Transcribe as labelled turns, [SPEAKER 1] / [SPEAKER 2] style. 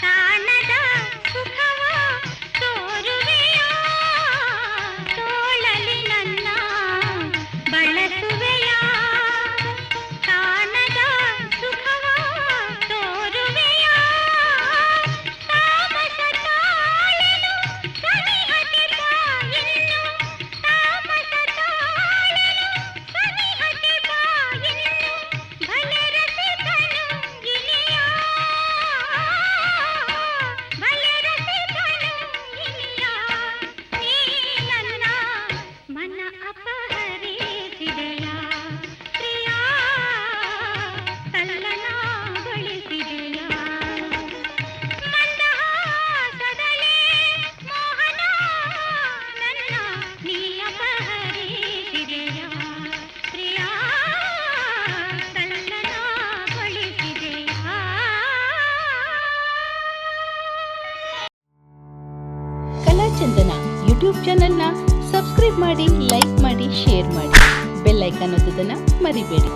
[SPEAKER 1] ಕಾಣದ ಸುಖವ ತೋರುವೆಯ ತೋಳಲಿ ನನ್ನ ಬಳಸುವೆಯ ಕಾಣದ ಸುಖವ ತೋರುವೆಯ ತಾಮಸ ತಾಳಲು ಸನಿಹತೆ ಬಾ ಇನ್ನು ತಾಮಸ ತಾಳಲು ಸನಿಹತೆ ಬಾ ಇನ್ನು ಭಲೆ ರಸಿಕನು ಇನಿಯ ಭಲೆ ರಸಿಕನು ಇನಿಯ ನೀ ನನ್ನ ಮನ ಅಪಹರಿಸಿದೆಯ ಪ್ರಿಯ ತಲ್ಲಣಗೊಳಿಸಿದೆಯ ಮಂದಹಾಸದಲೇ ಮೋಹನ ನನ್ನ ನೀ ಅಪಹರಿಸಿದೆಯ ಪ್ರಿಯ ತಲ್ಲಣಗೊಳಿಸಿದೆಯ.
[SPEAKER 2] ಕಲಾಚಂದನ ಯೂಟ್ಯೂಬ್ ಚಾನೆಲ್ನ ಸಬ್ಸ್ಕ್ರೈಬ್ ಮಾಡಿ, ಲೈಕ್ ಮಾಡಿ, ಶೇರ್ ಮಾಡಿ. ಬೆಲ್ ಐಕಾನ್ ಒತ್ತೋದನ್ನ ಮರಿಬೇಡಿ.